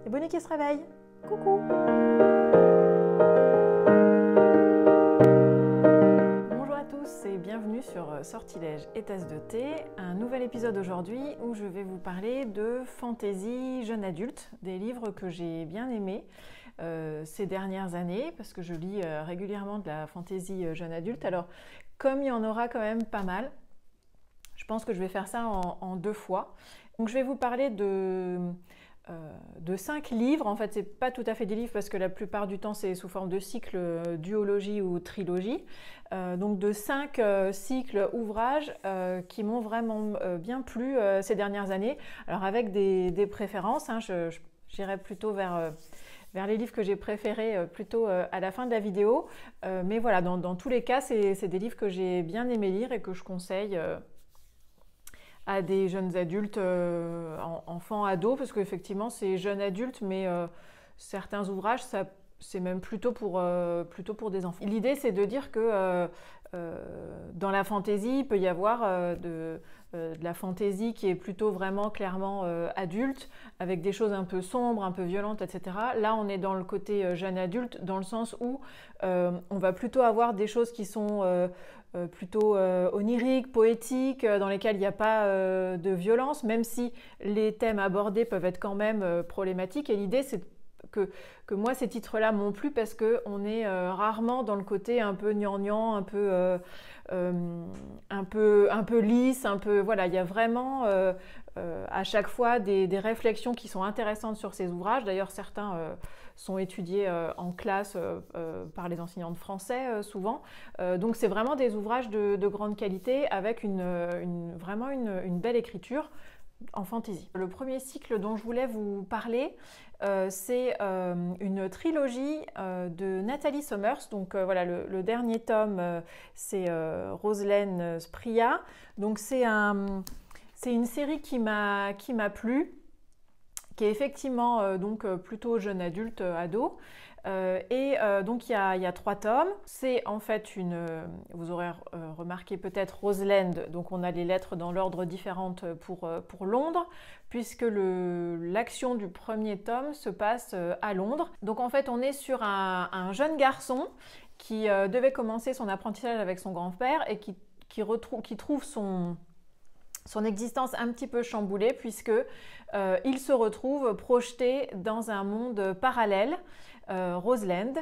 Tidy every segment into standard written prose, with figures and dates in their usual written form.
Les bonnets qui se réveillent. Coucou! Bonjour à tous et bienvenue sur Sortilèges et Tasses de thé. Un nouvel épisode aujourd'hui où je vais vous parler de fantaisie jeune adulte, des livres que j'ai bien aimés ces dernières années parce que je lis régulièrement de la fantaisie jeune adulte. Alors, comme il y en aura quand même pas mal, je pense que je vais faire ça en deux fois. Donc, je vais vous parler de 5 livres. En fait, c'est pas tout à fait des livres parce que la plupart du temps, c'est sous forme de cycle, duologie ou trilogie. Donc, de 5 cycles ouvrages qui m'ont vraiment bien plu ces dernières années. Alors, avec des préférences, hein, j'irai plutôt vers les livres que j'ai préférés plutôt à la fin de la vidéo. Mais voilà, dans tous les cas, c'est des livres que j'ai bien aimé lire et que je conseille à des jeunes adultes, enfants, ados, parce qu'effectivement c'est jeunes adultes, mais certains ouvrages, c'est même plutôt pour des enfants. L'idée, c'est de dire que dans la fantaisie, il peut y avoir de la fantaisie qui est plutôt vraiment clairement adulte, avec des choses un peu sombres, un peu violentes, etc. Là, on est dans le côté jeune adulte, dans le sens où on va plutôt avoir des choses qui sont plutôt oniriques, poétiques, dans lesquelles il n'y a pas de violence, même si les thèmes abordés peuvent être quand même problématiques. Et l'idée, c'est que moi, ces titres-là m'ont plu parce qu'on est rarement dans le côté un peu gnangnan, un peu lisse, un peu, voilà, il y a vraiment à chaque fois des réflexions qui sont intéressantes sur ces ouvrages. D'ailleurs, certains sont étudiés en classe par les enseignants de français souvent. Donc, c'est vraiment des ouvrages de grande qualité avec vraiment une belle écriture en fantaisie. Le premier cycle dont je voulais vous parler, c'est une trilogie de Nathalie Sommers. Donc voilà, le dernier tome, c'est Roselaine Spria. Donc c'est une série qui m'a plu, qui est effectivement donc plutôt jeune adulte, ado. Donc il y a 3 tomes. C'est en fait vous aurez remarqué peut-être Roseland, donc on a les lettres dans l'ordre différentes pour Londres, puisque l'action du premier tome se passe à Londres. Donc en fait on est sur un jeune garçon qui devait commencer son apprentissage avec son grand-père et qui trouve son existence un petit peu chamboulée, puisque il se retrouve projeté dans un monde parallèle, Roseland,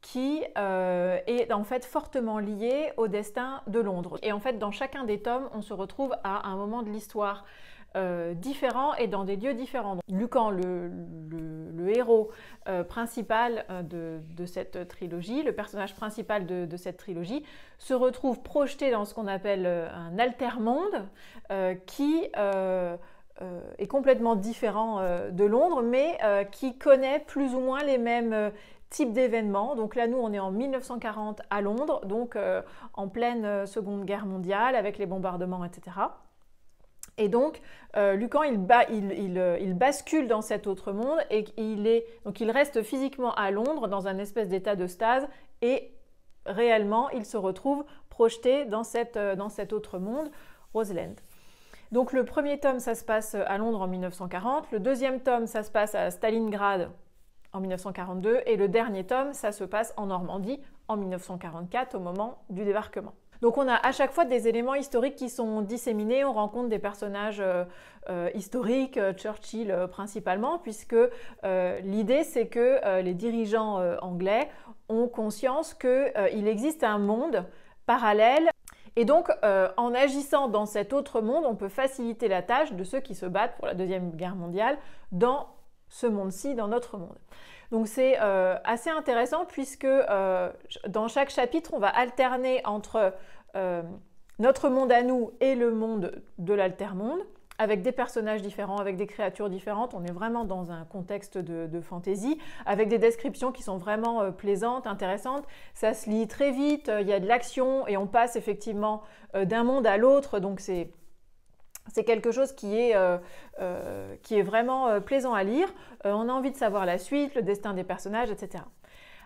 qui est en fait fortement lié au destin de Londres. Et en fait, dans chacun des tomes, on se retrouve à un moment de l'histoire différent et dans des lieux différents. Donc, Lucan, le héros principal de cette trilogie, le personnage principal de cette trilogie, se retrouve projeté dans ce qu'on appelle un altermonde qui est complètement différent de Londres, mais qui connaît plus ou moins les mêmes types d'événements. Donc là, nous, on est en 1940 à Londres, donc en pleine Seconde Guerre mondiale, avec les bombardements, etc. Et donc, Lucan, il bascule dans cet autre monde et il reste physiquement à Londres dans un espèce d'état de stase et réellement, il se retrouve projeté dans cet autre monde, Roseland. Donc, le premier tome, ça se passe à Londres en 1940. Le deuxième tome, ça se passe à Stalingrad en 1942. Et le dernier tome, ça se passe en Normandie en 1944 au moment du débarquement. Donc on a à chaque fois des éléments historiques qui sont disséminés, on rencontre des personnages historiques, Churchill principalement, puisque l'idée c'est que les dirigeants anglais ont conscience qu'il existe un monde parallèle. Et donc, en agissant dans cet autre monde, on peut faciliter la tâche de ceux qui se battent pour la Deuxième Guerre mondiale dans ce monde-ci, dans notre monde. Donc c'est assez intéressant puisque dans chaque chapitre, on va alterner entre notre monde à nous et le monde de l'altermonde, avec des personnages différents, avec des créatures différentes. On est vraiment dans un contexte de fantaisie, avec des descriptions qui sont vraiment plaisantes, intéressantes. Ça se lit très vite, il y a de l'action et on passe effectivement d'un monde à l'autre. Donc c'est quelque chose qui est vraiment plaisant à lire. On a envie de savoir la suite, le destin des personnages, etc.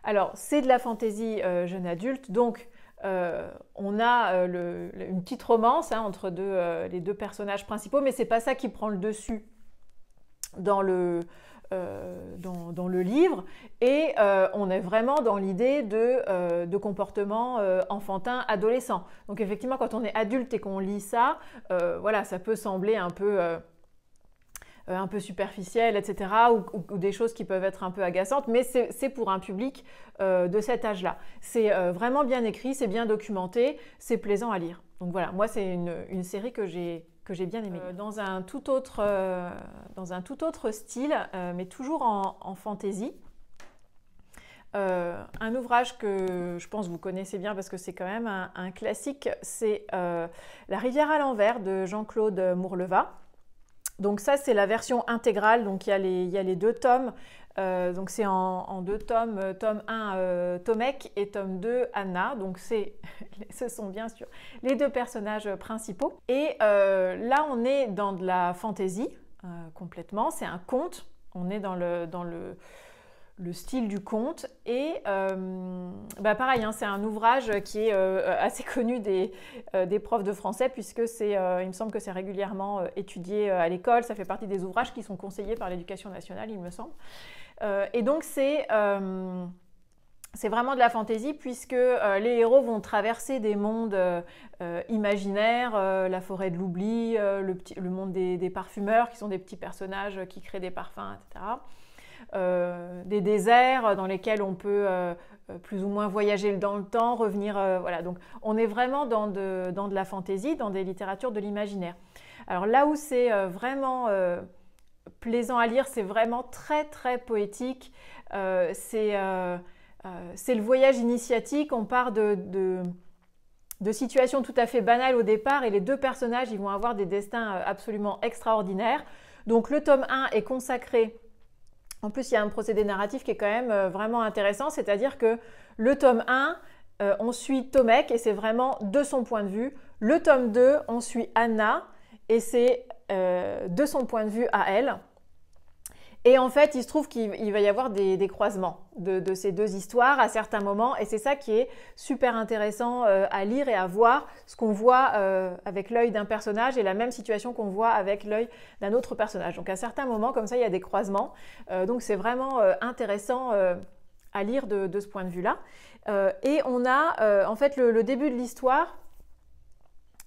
Alors, c'est de la fantaisie jeune adulte, donc on a une petite romance entre les deux personnages principaux, mais c'est pas ça qui prend le dessus dans dans le livre, et on est vraiment dans l'idée de comportement enfantin, adolescent. Donc effectivement, quand on est adulte et qu'on lit ça, voilà, ça peut sembler un peu superficiel, etc., ou des choses qui peuvent être un peu agaçantes, mais c'est pour un public de cet âge-là. C'est vraiment bien écrit, c'est bien documenté, c'est plaisant à lire. Donc voilà, moi c'est une série que j'ai bien aimée. Dans un tout autre style, mais toujours en fantasy. Un ouvrage que je pense que vous connaissez bien parce que c'est quand même un classique, c'est La rivière à l'envers de Jean-Claude Mourleva. Donc ça, c'est la version intégrale, donc il y a les 2 tomes, donc c'est en 2 tomes, tome 1 Tomek et tome 2 Anna, donc ce sont bien sûr les 2 personnages principaux. Et là, on est dans de la fantaisie complètement, c'est un conte, on est dans le style du conte, et pareil, hein, c'est un ouvrage qui est assez connu des profs de français, puisque il me semble que c'est régulièrement étudié à l'école, ça fait partie des ouvrages qui sont conseillés par l'éducation nationale, il me semble. Et donc c'est vraiment de la fantaisie, puisque les héros vont traverser des mondes imaginaires, la forêt de l'oubli, le monde des parfumeurs, qui sont des petits personnages qui créent des parfums, etc. Des déserts dans lesquels on peut plus ou moins voyager dans le temps, revenir, voilà. Donc on est vraiment dans de la fantaisie, dans des littératures de l'imaginaire. Alors là où c'est vraiment plaisant à lire, c'est vraiment très très poétique, c'est le voyage initiatique, on part de situations tout à fait banales au départ, et les 2 personnages ils vont avoir des destins absolument extraordinaires. Donc le tome 1 est consacré. En plus, il y a un procédé narratif qui est quand même vraiment intéressant, c'est-à-dire que le tome 1, on suit Tomek et c'est vraiment de son point de vue. Le tome 2, on suit Anna et c'est de son point de vue à elle. Et en fait, il se trouve qu'il va y avoir des croisements de ces 2 histoires à certains moments, et c'est ça qui est super intéressant à lire et à voir, ce qu'on voit avec l'œil d'un personnage et la même situation qu'on voit avec l'œil d'un autre personnage. Donc à certains moments, comme ça, il y a des croisements. Donc c'est vraiment intéressant à lire de ce point de vue-là. Et on a en fait le début de l'histoire.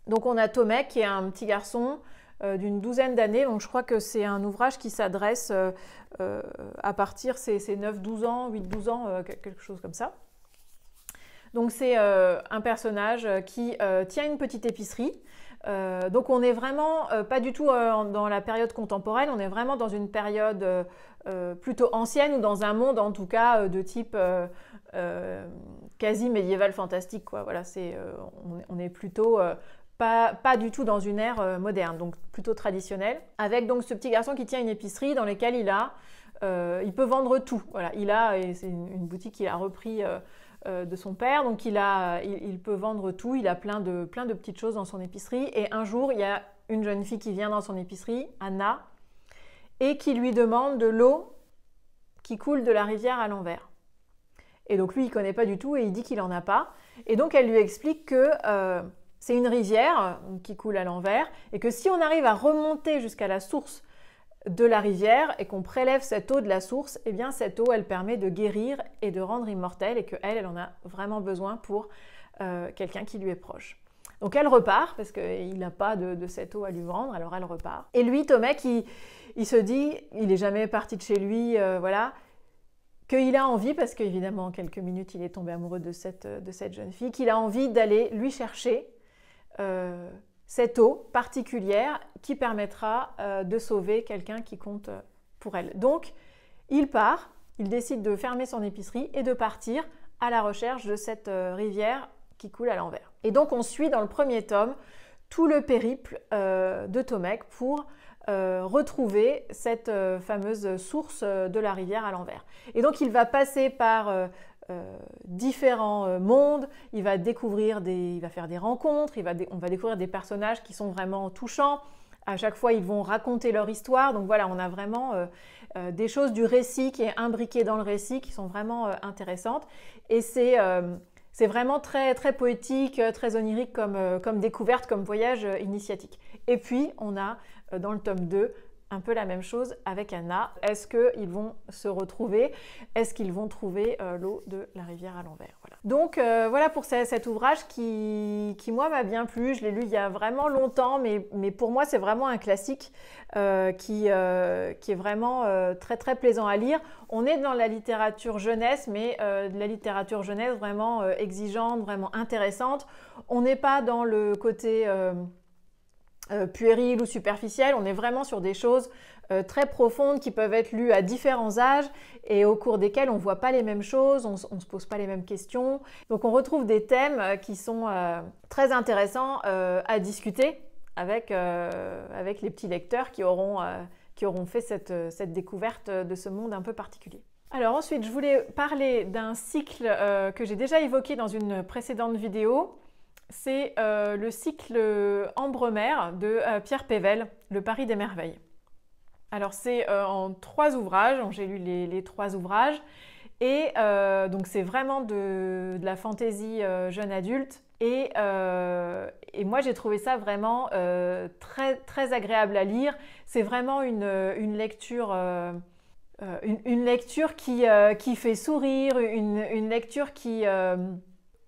Donc on a Tomek qui est un petit garçon d'une 12aine d'années, donc je crois que c'est un ouvrage qui s'adresse à partir, c'est 9-12 ans, 8-12 ans, quelque chose comme ça. Donc c'est un personnage qui tient une petite épicerie. Donc on n'est vraiment pas du tout dans la période contemporaine, on est vraiment dans une période plutôt ancienne, ou dans un monde en tout cas de type quasi médiéval fantastique, quoi. Voilà, on est plutôt pas du tout dans une ère moderne, donc plutôt traditionnelle, avec donc ce petit garçon qui tient une épicerie dans laquelle il peut vendre tout. Voilà, et c'est une boutique qu'il a repris de son père, donc il peut vendre tout, il a plein de petites choses dans son épicerie, et un jour, il y a une jeune fille qui vient dans son épicerie, Anna, et qui lui demande de l'eau qui coule de la rivière à l'envers. Et donc lui, il ne connaît pas du tout et il dit qu'il n'en a pas. Et donc elle lui explique que c'est une rivière qui coule à l'envers, et que si on arrive à remonter jusqu'à la source de la rivière et qu'on prélève cette eau de la source, eh bien cette eau, elle permet de guérir et de rendre immortelle, et qu'elle, elle en a vraiment besoin pour quelqu'un qui lui est proche. Donc elle repart, parce qu'il n'a pas de cette eau à lui vendre, alors elle repart. Et lui, Tomek, il se dit, il n'est jamais parti de chez lui, voilà, qu'il a envie, parce qu'évidemment en quelques minutes il est tombé amoureux de cette jeune fille, qu'il a envie d'aller lui chercher cette eau particulière qui permettra de sauver quelqu'un qui compte pour elle. Donc il part, il décide de fermer son épicerie et de partir à la recherche de cette rivière qui coule à l'envers. Et donc on suit dans le premier tome tout le périple de Tomek pour retrouver cette fameuse source de la rivière à l'envers. Et donc il va passer par différents mondes, il va faire des rencontres, on va découvrir des personnages qui sont vraiment touchants. À chaque fois, ils vont raconter leur histoire. Donc voilà, on a vraiment des choses du récit qui est imbriqué dans le récit, qui sont vraiment intéressantes. Et c'est vraiment très, très poétique, très onirique comme découverte, comme voyage initiatique. Et puis, on a dans le tome 2 un peu la même chose avec Anna. Est-ce qu'ils vont se retrouver? Est-ce qu'ils vont trouver l'eau de la rivière à l'envers? Voilà. Donc voilà pour cet ouvrage qui moi m'a bien plu. Je l'ai lu il y a vraiment longtemps, mais pour moi c'est vraiment un classique qui est vraiment très très plaisant à lire. On est dans la littérature jeunesse, mais de la littérature jeunesse vraiment exigeante, vraiment intéressante. On n'est pas dans le côté puéril ou superficiel, on est vraiment sur des choses très profondes qui peuvent être lues à différents âges et au cours desquelles on ne voit pas les mêmes choses, on ne se pose pas les mêmes questions. Donc on retrouve des thèmes qui sont très intéressants à discuter avec les petits lecteurs qui auront fait cette découverte de ce monde un peu particulier. Alors ensuite, je voulais parler d'un cycle que j'ai déjà évoqué dans une précédente vidéo. C'est le cycle Ambremer de Pierre Pével, Le Paris des merveilles. Alors c'est en 3 ouvrages, j'ai lu les 3 ouvrages, et donc c'est vraiment de la fantaisie jeune adulte, et moi j'ai trouvé ça vraiment très, très agréable à lire. C'est vraiment une lecture... une lecture qui fait sourire, une lecture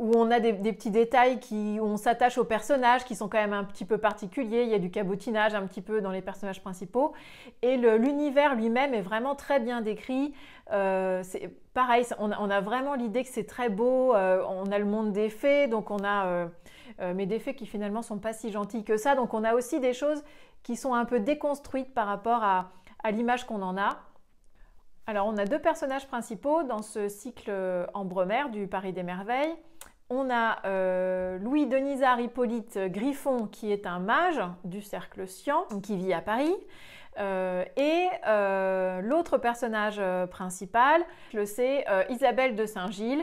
où on a des petits détails, où on s'attache aux personnages qui sont quand même un petit peu particuliers. Il y a du cabotinage un petit peu dans les personnages principaux. Et l'univers lui-même est vraiment très bien décrit. C'est pareil, on a vraiment l'idée que c'est très beau. On a le monde des fées, donc on a mais des fées qui finalement sont pas si gentilles que ça. Donc on a aussi des choses qui sont un peu déconstruites par rapport à l'image qu'on en a. Alors on a 2 personnages principaux dans ce cycle Ambremer du Paris des merveilles. On a Louis Denisard Hippolyte Griffon qui est un mage du cercle Scian qui vit à Paris. Et l'autre personnage principal, c'est Isabelle de Saint-Gilles,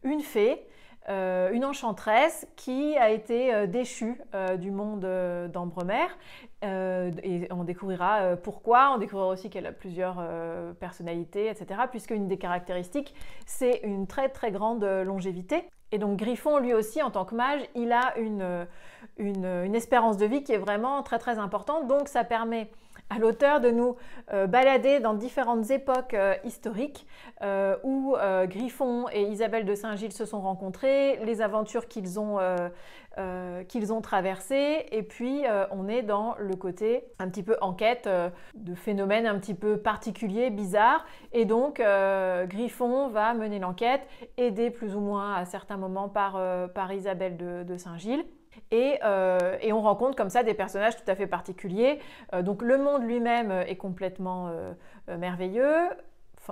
une fée, une enchanteresse qui a été déchue du monde d'Ambremer. Et on découvrira pourquoi, on découvrira aussi qu'elle a plusieurs personnalités, etc. Puisque une des caractéristiques, c'est une très très grande longévité. Et donc Griffon, lui aussi, en tant que mage, il a une espérance de vie qui est vraiment très très importante. Donc ça permet à l'auteur de nous balader dans différentes époques historiques où Griffon et Isabelle de Saint-Gilles se sont rencontrés, les aventures qu'ils ont traversées, et puis on est dans le côté un petit peu enquête de phénomènes un petit peu particuliers, bizarres, et donc Griffon va mener l'enquête, aidé plus ou moins à certains moments par Isabelle de Saint-Gilles. Et on rencontre comme ça des personnages tout à fait particuliers. Donc le monde lui-même est complètement merveilleux,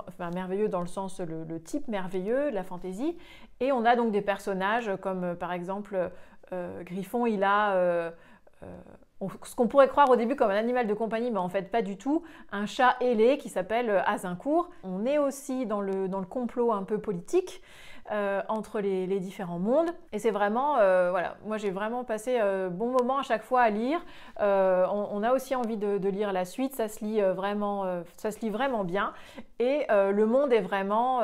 enfin merveilleux dans le sens le type merveilleux de la fantaisie. Et on a donc des personnages comme par exemple Griffon, il a ce qu'on pourrait croire au début comme un animal de compagnie, mais en fait pas du tout, un chat ailé qui s'appelle Azincourt. On est aussi dans le complot un peu politique entre les différents mondes, et c'est vraiment, voilà, moi j'ai vraiment passé bon moment à chaque fois à lire. On a aussi envie de lire la suite, ça se lit vraiment bien, et le monde est vraiment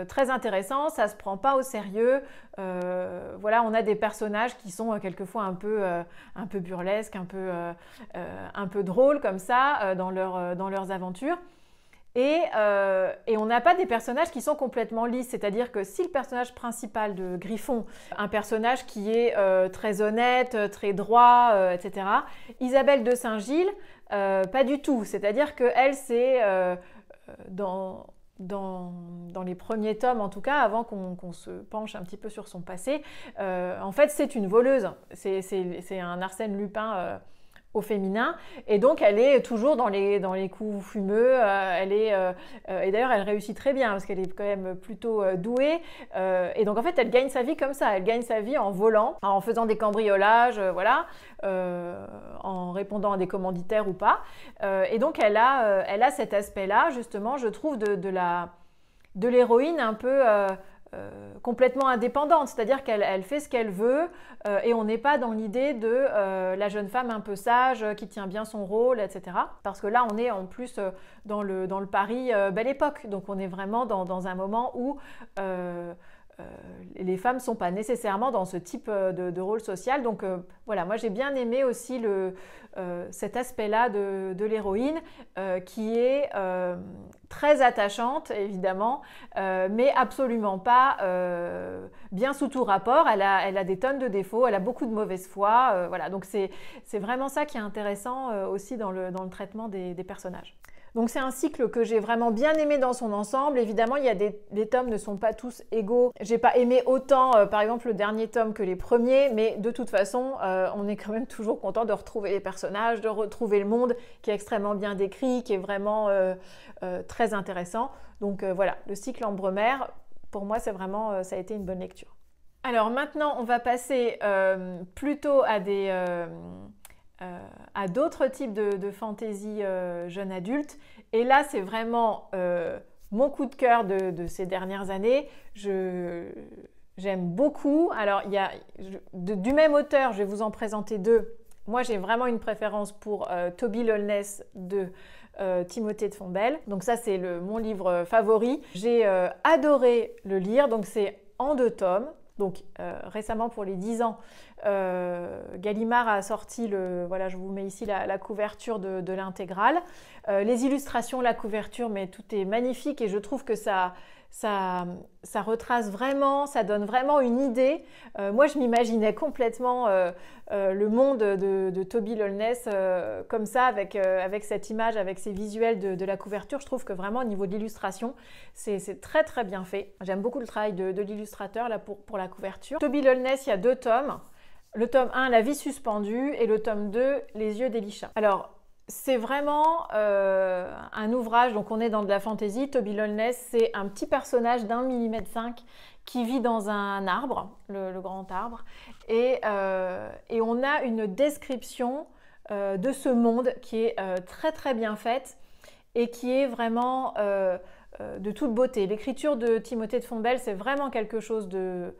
très intéressant, ça se prend pas au sérieux. Voilà, on a des personnages qui sont quelquefois un peu burlesques, un peu drôles comme ça dans leurs aventures. Et on n'a pas des personnages qui sont complètement lisses, c'est-à-dire que si le personnage principal de Griffon, un personnage qui est très honnête, très droit, etc., Isabelle de Saint-Gilles, pas du tout, c'est-à-dire qu'elle, c'est dans les premiers tomes, en tout cas, avant qu'on se penche un petit peu sur son passé, en fait, c'est une voleuse, c'est un Arsène Lupin au féminin, et donc elle est toujours dans les coups fumeux, et d'ailleurs elle réussit très bien parce qu'elle est quand même plutôt douée, et donc en fait elle gagne sa vie comme ça, elle gagne sa vie en volant, en faisant des cambriolages, voilà, en répondant à des commanditaires ou pas, et donc elle a cet aspect-là justement, je trouve, de l'héroïne un peu complètement indépendante, c'est-à-dire qu'elle fait ce qu'elle veut, et on n'est pas dans l'idée de la jeune femme un peu sage qui tient bien son rôle, etc. Parce que là on est en plus dans le Paris Belle Époque, donc on est vraiment dans un moment où les femmes ne sont pas nécessairement dans ce type de rôle social. Donc voilà, moi j'ai bien aimé aussi cet aspect-là de l'héroïne qui est très attachante évidemment, mais absolument pas bien sous tout rapport. Elle a des tonnes de défauts, elle a beaucoup de mauvaise foi. Voilà, donc c'est vraiment ça qui est intéressant aussi dans le traitement des personnages. Donc c'est un cycle que j'ai vraiment bien aimé dans son ensemble. Évidemment, les tomes ne sont pas tous égaux. J'ai pas aimé autant, par exemple, le dernier tome que les premiers, mais de toute façon, on est quand même toujours content de retrouver les personnages, de retrouver le monde qui est extrêmement bien décrit, qui est vraiment très intéressant. Donc voilà, le cycle Ambremer, pour moi, ça a été une bonne lecture. Alors maintenant, on va passer plutôt à d'autres types de fantasy jeune adulte. Et là, c'est vraiment mon coup de cœur de ces dernières années. J'aime beaucoup. Alors, du même auteur, je vais vous en présenter deux. Moi, j'ai vraiment une préférence pour Toby Lowness de Timothée de Fontbelle. Donc ça, c'est mon livre favori. J'ai adoré le lire. Donc c'est en 2 tomes. Donc récemment, pour les 10 ans, Gallimard a sorti voilà, je vous mets ici la couverture de l'intégrale. Les illustrations, la couverture, mais tout est magnifique et je trouve que ça retrace vraiment, ça donne vraiment une idée. Moi, je m'imaginais complètement le monde de Toby Lowness comme ça, avec cette image, avec ces visuels de la couverture. Je trouve que vraiment, au niveau de l'illustration, c'est très très bien fait. J'aime beaucoup le travail de l'illustrateur là pour la couverture. Toby Lowness, il y a 2 tomes. Le tome 1, La vie suspendue, et le tome 2, Les yeux d'Elisha. Alors, c'est vraiment un ouvrage, donc on est dans de la fantaisie. Toby Lowness, c'est un petit personnage d'1,5 mm qui vit dans un arbre, le grand arbre, et on a une description de ce monde qui est très très bien faite et qui est vraiment de toute beauté. L'écriture de Timothée de Fontbelle, c'est vraiment quelque chose de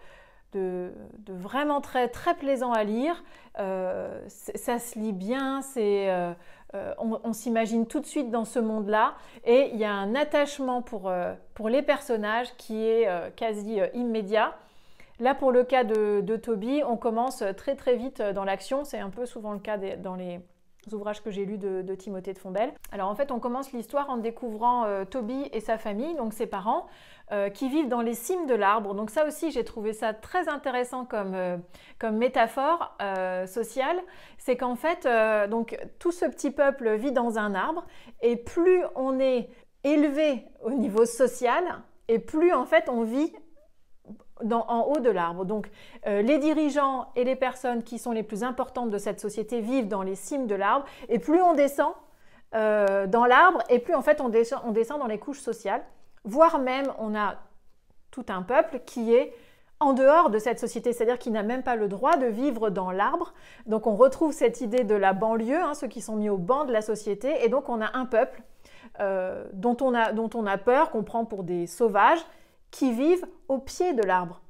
vraiment très, très plaisant à lire. Ça se lit bien, on s'imagine tout de suite dans ce monde-là et il y a un attachement pour les personnages qui est quasi immédiat. Là, pour le cas de Toby, on commence très très vite dans l'action. C'est un peu souvent le cas dans les ouvrages que j'ai lus de Timothée de Fontbelle. Alors en fait, on commence l'histoire en découvrant Toby et sa famille, donc ses parents, qui vivent dans les cimes de l'arbre. Donc ça aussi, j'ai trouvé ça très intéressant comme métaphore sociale. C'est qu'en fait, donc, tout ce petit peuple vit dans un arbre, et plus on est élevé au niveau social, et plus en fait on vit en haut de l'arbre. Donc les dirigeants et les personnes qui sont les plus importantes de cette société vivent dans les cimes de l'arbre, et plus on descend dans l'arbre, et plus en fait on descend dans les couches sociales, voire même on a tout un peuple qui est en dehors de cette société, c'est-à-dire qui n'a même pas le droit de vivre dans l'arbre. Donc on retrouve cette idée de la banlieue, ceux qui sont mis au banc de la société, et donc on a un peuple dont on a peur, qu'on prend pour des sauvages, qui vivent au pied de l'arbre,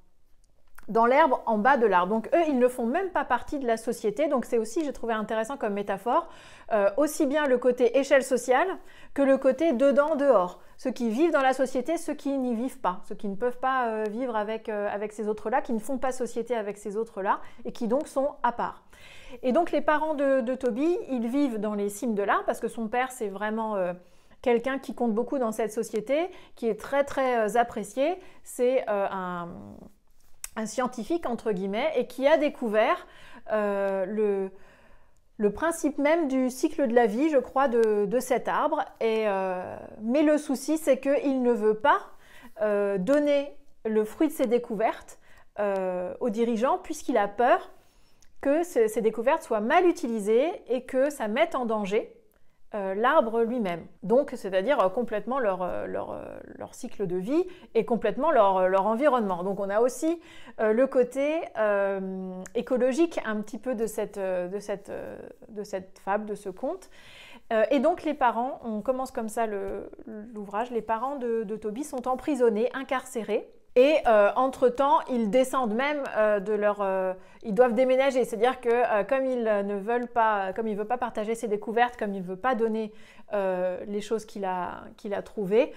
dans l'herbe en bas de l'arbre. Donc eux, ils ne font même pas partie de la société. Donc c'est aussi, j'ai trouvé intéressant comme métaphore, aussi bien le côté échelle sociale que le côté dedans, dehors. Ceux qui vivent dans la société, ceux qui n'y vivent pas, ceux qui ne peuvent pas vivre avec ces autres-là, qui ne font pas société avec ces autres-là et qui donc sont à part. Et donc les parents de Toby, ils vivent dans les cimes de l'arbre parce que son père, c'est vraiment quelqu'un qui compte beaucoup dans cette société, qui est très très apprécié. C'est un scientifique entre guillemets et qui a découvert le principe même du cycle de la vie, je crois, de cet arbre. Mais le souci, c'est qu'il ne veut pas donner le fruit de ses découvertes aux dirigeants, puisqu'il a peur que ces découvertes soient mal utilisées et que ça mette en danger l'arbre lui-même. Donc, c'est-à-dire complètement leur cycle de vie et complètement leur environnement. Donc, on a aussi le côté écologique un petit peu de cette fable, de ce conte. Et donc, les parents, on commence comme ça l'ouvrage, les parents de Toby sont emprisonnés, incarcérés, Et entre-temps, ils descendent même ils doivent déménager. C'est-à-dire que comme il ne veut pas partager ses découvertes, comme il ne veut pas donner les choses qu'il a trouvées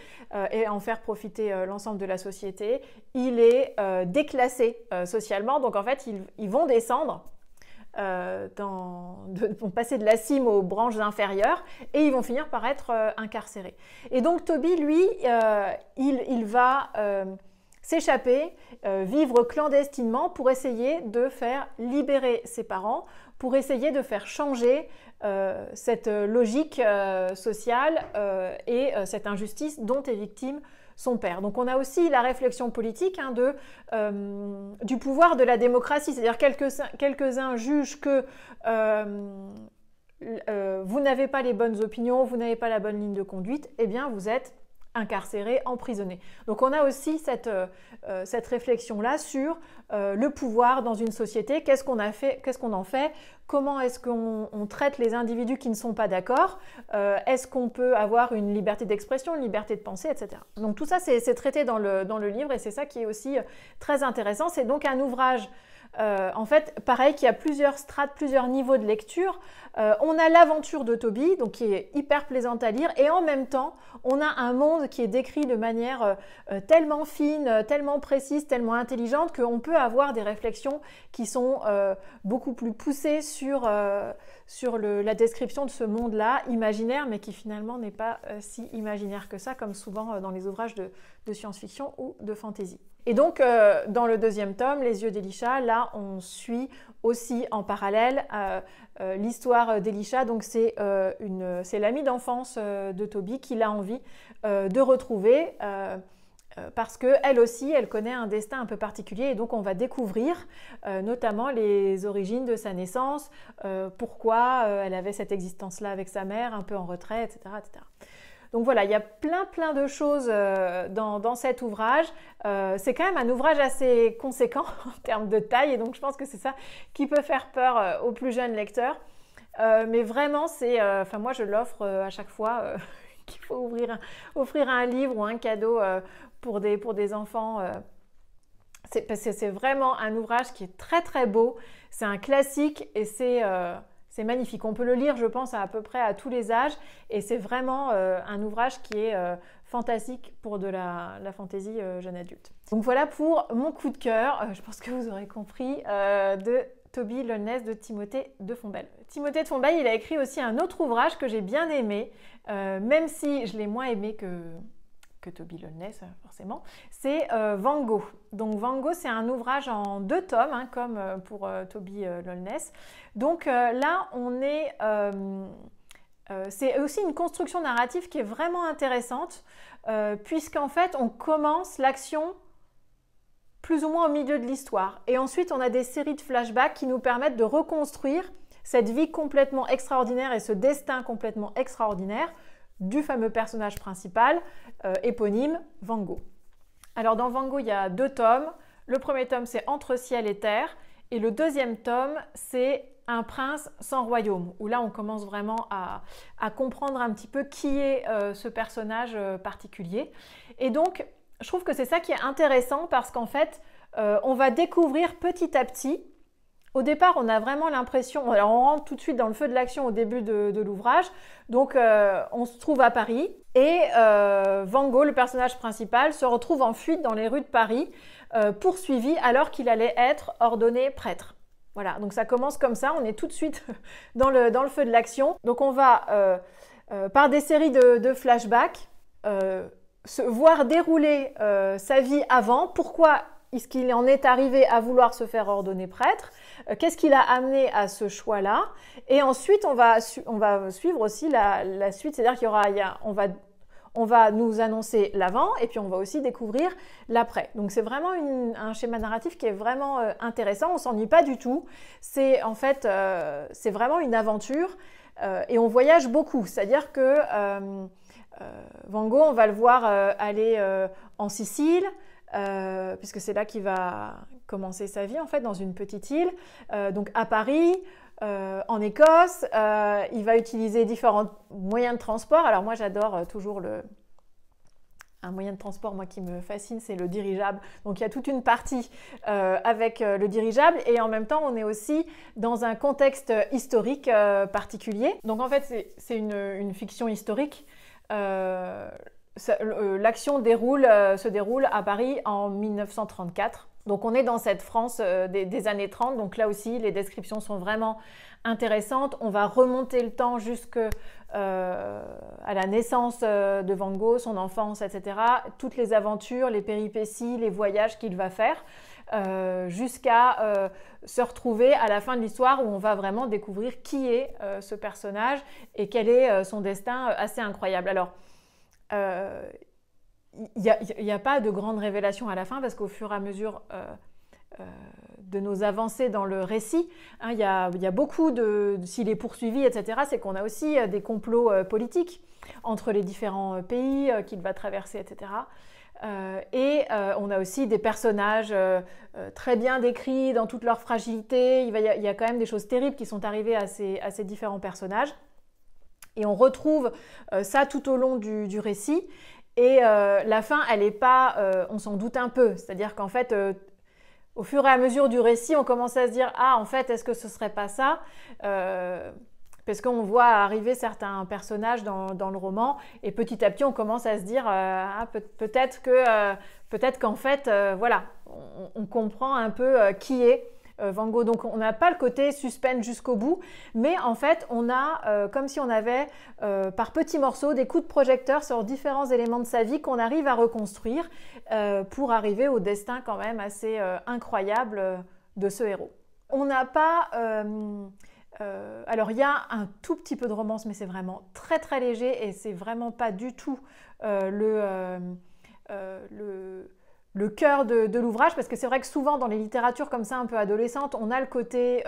et en faire profiter l'ensemble de la société, il est déclassé socialement. Donc en fait, ils vont descendre. Vont passer de la cime aux branches inférieures et ils vont finir par être incarcérés. Et donc Toby, lui, il va s'échapper, vivre clandestinement pour essayer de faire libérer ses parents, pour essayer de faire changer cette logique sociale et cette injustice dont est victime son père. Donc on a aussi la réflexion politique du pouvoir de la démocratie, c'est-à-dire quelques-uns jugent que vous n'avez pas les bonnes opinions, vous n'avez pas la bonne ligne de conduite, eh bien vous êtes incarcéré, emprisonné. Donc on a aussi cette réflexion-là sur le pouvoir dans une société, qu'est-ce qu'on en fait, comment est-ce qu'on traite les individus qui ne sont pas d'accord, est-ce qu'on peut avoir une liberté d'expression, une liberté de pensée, etc. Donc tout ça c'est traité dans le livre et c'est ça qui est aussi très intéressant. C'est donc un ouvrage en fait, pareil, qu'il y a plusieurs strates, plusieurs niveaux de lecture. On a l'aventure de Toby, donc qui est hyper plaisante à lire, et en même temps, on a un monde qui est décrit de manière tellement fine, tellement précise, tellement intelligente, qu'on peut avoir des réflexions qui sont beaucoup plus poussées sur la description de ce monde-là, imaginaire, mais qui finalement n'est pas si imaginaire que ça, comme souvent dans les ouvrages de science-fiction ou de fantasy. Et donc, dans le deuxième tome, Les yeux d'Elisha, là, on suit aussi en parallèle l'histoire d'Elisha. Donc, c'est l'amie d'enfance de Toby qu'il a envie de retrouver parce qu'elle aussi, elle connaît un destin un peu particulier. Et donc, on va découvrir notamment les origines de sa naissance, pourquoi elle avait cette existence-là avec sa mère, un peu en retrait, etc., etc. Donc voilà, il y a plein de choses dans cet ouvrage. C'est quand même un ouvrage assez conséquent en termes de taille et donc je pense que c'est ça qui peut faire peur aux plus jeunes lecteurs. Mais vraiment, moi je l'offre à chaque fois qu'il faut offrir un livre ou un cadeau pour des enfants. C'est vraiment un ouvrage qui est très beau. C'est un classique et c'est magnifique. On peut le lire, je pense, à peu près à tous les âges. Et c'est vraiment un ouvrage qui est fantastique pour de la fantaisie jeune adulte. Donc voilà pour mon coup de cœur, je pense que vous aurez compris, de Toby Lollness de Timothée de Fontbelle. Timothée de Fontbelle, il a écrit aussi un autre ouvrage que j'ai bien aimé, même si je l'ai moins aimé que Toby Lollness, forcément, c'est Van Gogh. Donc Van Gogh, c'est un ouvrage en 2 tomes, comme pour Toby Lollness. Donc là, c'est aussi une construction narrative qui est vraiment intéressante, puisqu'en fait, on commence l'action plus ou moins au milieu de l'histoire. Et ensuite, on a des séries de flashbacks qui nous permettent de reconstruire cette vie complètement extraordinaire et ce destin complètement extraordinaire du fameux personnage principal, éponyme, Van Gogh. Alors dans Van Gogh, il y a 2 tomes. Le premier tome, c'est Entre ciel et terre. Et le deuxième tome, c'est Un prince sans royaume, où là, on commence vraiment à comprendre un petit peu qui est ce personnage particulier. Et donc, je trouve que c'est ça qui est intéressant parce qu'en fait, on va découvrir petit à petit. Au départ, on a vraiment l'impression, alors on rentre tout de suite dans le feu de l'action au début de l'ouvrage, donc on se trouve à Paris et Van Gogh, le personnage principal, se retrouve en fuite dans les rues de Paris, poursuivi alors qu'il allait être ordonné prêtre. Voilà, donc ça commence comme ça, on est tout de suite dans le feu de l'action. Donc on va, par des séries de flashbacks, voir dérouler sa vie avant, pourquoi est-ce qu'il en est arrivé à vouloir se faire ordonner prêtre, qu'est-ce qui l'a amené à ce choix-là, et ensuite on va suivre aussi la suite, c'est-à-dire on va nous annoncer l'avant et puis on va aussi découvrir l'après. Donc c'est vraiment un schéma narratif qui est vraiment intéressant, on ne s'ennuie pas du tout, c'est en fait c'est vraiment une aventure et on voyage beaucoup, c'est-à-dire que Van Gogh, on va le voir aller en Sicile, puisque c'est là qu'il va commencer sa vie en fait, dans une petite île, donc à Paris, en Écosse, il va utiliser différents moyens de transport. Alors moi j'adore toujours un moyen de transport, moi, qui me fascine, c'est le dirigeable. Donc, il y a toute une partie avec le dirigeable et en même temps, on est aussi dans un contexte historique particulier. Donc, en fait, c'est une fiction historique. L'action se déroule à Paris en 1934. Donc, on est dans cette France des années 30. Donc, là aussi, les descriptions sont vraiment intéressantes. On va remonter le temps jusqu'à la naissance de Van Gogh, son enfance, etc. Toutes les aventures, les péripéties, les voyages qu'il va faire jusqu'à se retrouver à la fin de l'histoire où on va vraiment découvrir qui est ce personnage et quel est son destin assez incroyable. Alors, il n'y a pas de grande révélation à la fin parce qu'au fur et à mesure de nos avancées dans le récit, hein, il y a beaucoup s'il est poursuivi, etc., c'est qu'on a aussi des complots politiques entre les différents pays qu'il va traverser, etc. On a aussi des personnages très bien décrits dans toute leur fragilité. Il y a quand même des choses terribles qui sont arrivées à ces différents personnages. Et on retrouve ça tout au long du récit. Et la fin, elle n'est pas, on s'en doute un peu. C'est-à-dire qu'en fait, au fur et à mesure du récit, on commence à se dire « Ah, en fait, est-ce que ce ne serait pas ça ?» Parce qu'on voit arriver certains personnages dans le roman et petit à petit, on commence à se dire ah, peut-être qu'en fait, voilà, on comprend un peu qui est Van Gogh. Donc, on n'a pas le côté suspense jusqu'au bout, mais en fait, on a comme si on avait par petits morceaux des coups de projecteur sur différents éléments de sa vie qu'on arrive à reconstruire pour arriver au destin quand même assez incroyable de ce héros. On n'a pas... alors, il y a un tout petit peu de romance, mais c'est vraiment très très léger et c'est vraiment pas du tout le cœur de l'ouvrage, parce que c'est vrai que souvent dans les littératures comme ça un peu adolescentes, on a le côté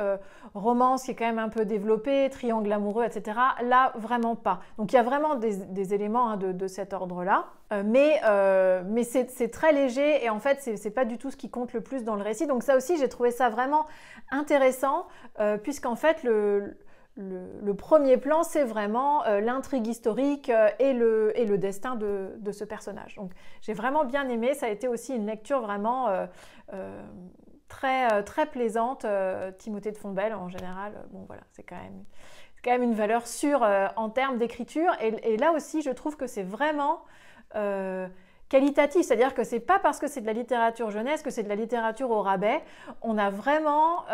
romance qui est quand même un peu développé, triangle amoureux, etc. Là, vraiment pas. Donc il y a vraiment des éléments hein, de cet ordre-là, mais c'est très léger et en fait c'est pas du tout ce qui compte le plus dans le récit. Donc ça aussi, j'ai trouvé ça vraiment intéressant, puisqu'en fait le premier plan, c'est vraiment l'intrigue historique et le destin de ce personnage. Donc, j'ai vraiment bien aimé. Ça a été aussi une lecture vraiment très, très plaisante. Timothée de Fontbelle, en général, bon voilà, c'est quand même une valeur sûre en termes d'écriture. Et là aussi, je trouve que c'est vraiment qualitatif. C'est-à-dire que c'est pas parce que c'est de la littérature jeunesse que c'est de la littérature au rabais. On a vraiment...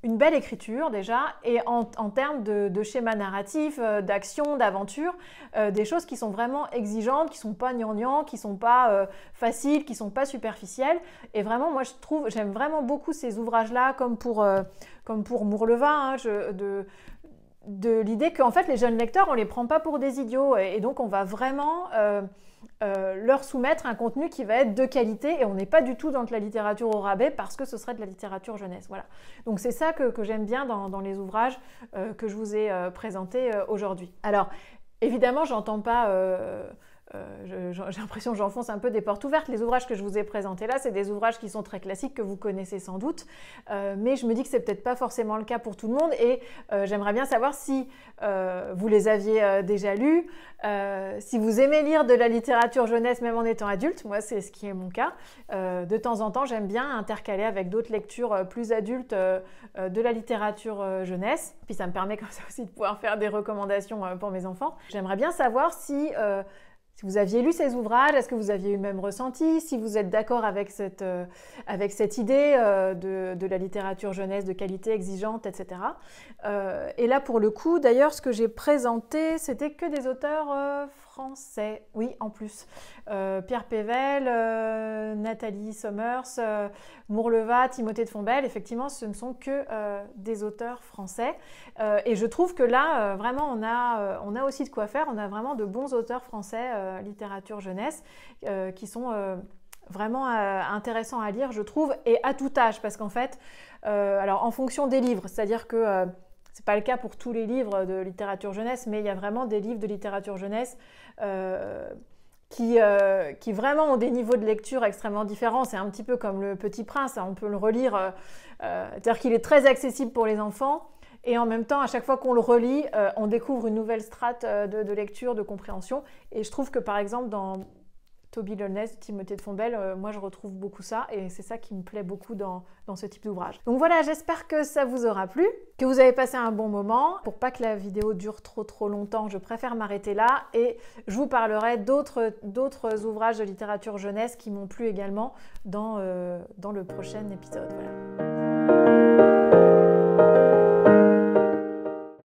une belle écriture déjà, et en termes de schéma narratif, d'action, d'aventure, des choses qui sont vraiment exigeantes, qui ne sont pas gnangnan, qui ne sont pas faciles, qui ne sont pas superficielles. Et vraiment, moi, j'aime vraiment beaucoup ces ouvrages-là, comme pour Mourleva, hein, de l'idée qu'en fait, les jeunes lecteurs, on ne les prend pas pour des idiots, et donc on va vraiment... leur soumettre un contenu qui va être de qualité et on n'est pas du tout dans de la littérature au rabais parce que ce serait de la littérature jeunesse. Voilà. Donc c'est ça que j'aime bien dans les ouvrages que je vous ai présentés aujourd'hui. Alors évidemment, j'entends pas... j'ai l'impression que j'enfonce un peu des portes ouvertes. Les ouvrages que je vous ai présentés là, c'est des ouvrages qui sont très classiques, que vous connaissez sans doute, mais je me dis que c'est peut-être pas forcément le cas pour tout le monde et j'aimerais bien savoir si vous les aviez déjà lus, si vous aimez lire de la littérature jeunesse même en étant adulte. Moi, c'est ce qui est mon cas. De temps en temps, j'aime bien intercaler avec d'autres lectures plus adultes de la littérature jeunesse. Puis ça me permet comme ça aussi de pouvoir faire des recommandations pour mes enfants. J'aimerais bien savoir si vous aviez lu ces ouvrages, est-ce que vous aviez eu le même ressenti, si vous êtes d'accord avec cette idée de la littérature jeunesse de qualité exigeante, etc. Et là, pour le coup, d'ailleurs, ce que j'ai présenté, c'était que des auteurs français. Oui, en plus. Pierre Pével, Nathalie Sommers, Mourleva, Timothée de Fontbelle, effectivement, ce ne sont que des auteurs français. Et je trouve que là, vraiment, on a aussi de quoi faire. On a vraiment de bons auteurs français, littérature jeunesse, qui sont vraiment intéressants à lire, je trouve, et à tout âge, parce qu'en fait, alors en fonction des livres, c'est-à-dire que c'est pas le cas pour tous les livres de littérature jeunesse, mais il y a vraiment des livres de littérature jeunesse qui vraiment ont des niveaux de lecture extrêmement différents. C'est un petit peu comme Le Petit Prince, hein, on peut le relire, c'est-à-dire qu'il est très accessible pour les enfants, et en même temps, à chaque fois qu'on le relit, on découvre une nouvelle strate de lecture, de compréhension. Et je trouve que par exemple, Toby Loveless, Timothée de Fontbelle, moi je retrouve beaucoup ça et c'est ça qui me plaît beaucoup dans ce type d'ouvrage. Donc voilà, j'espère que ça vous aura plu, que vous avez passé un bon moment. Pour pas que la vidéo dure trop longtemps, je préfère m'arrêter là et je vous parlerai d'autres ouvrages de littérature jeunesse qui m'ont plu également dans le prochain épisode. Voilà.